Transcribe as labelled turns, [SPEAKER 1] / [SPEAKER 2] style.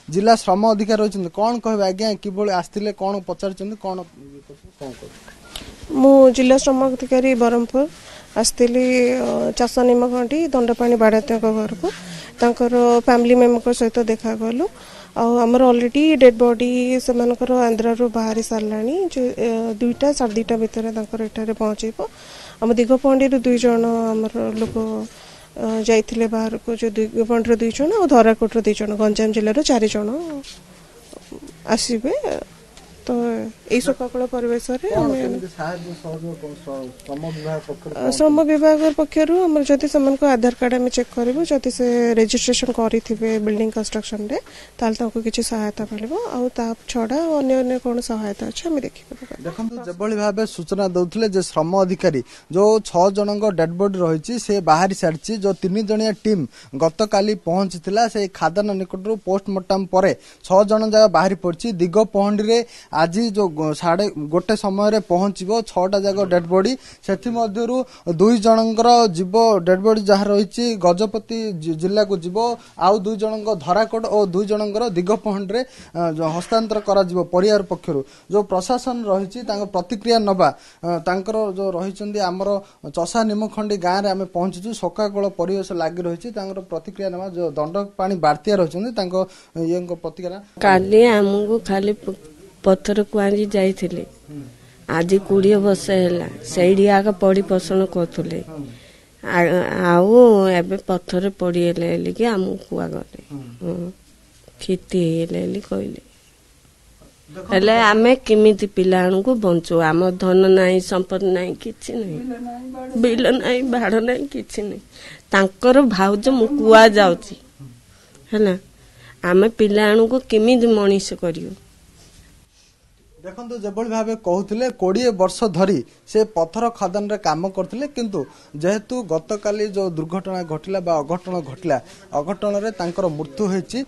[SPEAKER 1] जिला श्रम अधिकारी रही कौन कहे आज्ञा किभली आसते कौन पचार कौन
[SPEAKER 2] मु जिला श्रम अधिकारी ब्रह्मपुर आसती चाष निमखंडी दंडपाणी बाड़ात्या घर को फैमिली मेम्बर सहित देखा गलु आमर ऑलरेडी डेड बॉडी से आंध्रा रू बाहरी सारा 2टा 2:30 भितर पहुँचब आम दिगपहंडी 2 जन आमर लोक जाइथिले बाहर को जो दिगपहंडी 2 जन और धराकोट 2 जन गंजाम जिले 4 जन आसबे तो यही शोकाकूल परिवेश श्रम विभाग पक्षर जदि से आधार कार्ड आम चेक करूँ जदि से रजिस्ट्रेशन करेंगे बिल्डिंग कंस्ट्रक्शन रे ताल किसी सहायता मिले छड़ा अन्य कौन सहायता अच्छे आम देखिए
[SPEAKER 1] देखो जो भाव सूचना दौले जे श्रम अधिकारी जो 6 जन डेड बॉडी रही से बाहरी सारी जो 3 जणिया टीम गत काली पहुंची से खादान निकट पोस्टमार्टम पर 6 जन जगह बाहरी पड़ी दिगपहंडी आज जो 1:30 समय पहुंचब 6टा जगह डेड बॉडी से 2 जनकर जीव डेड बॉडी जहाँ रही गजपति जिला को जीव आउ 2 जन धराकोट और 2 जनकर दिगपहंडी हस्तांतर कर पक्षर जो प्रशासन रही प्रतिक्रिया नवा जो रही आमर चषा निमखंडी गाँव में आम पहुंचु शोकाकूल परिवेश लगी रही प्रतिक्रिया नवा जो दंडपाणी बाड़तिया रही ये प्रतिक्रिया
[SPEAKER 3] काली आमको खाली पत्थर कुआरी जाइथिले आज 20 वर्ष है से आग पड़ी पोषण करुले आउ पत्थर पड़े कि आम कुआ गले क्षति कहले हेले आमे किमिति पिला को बंचु आम धन नहीं संपद नहीं किछि नहीं बिल नहीं बाड़ नहीं किछि नहीं तांकर भाउज मु कुआ जाउची हैना आमे पिला को किमिति मनीष करियो
[SPEAKER 1] देखो जो भाव कहते 20 वर्ष धरी से पत्थर खदान रे काम करते किंतु जेहेतु गत काली जो दुर्घटना घटला अघटन घटला अघटन रे तांकर मृत्यु होईची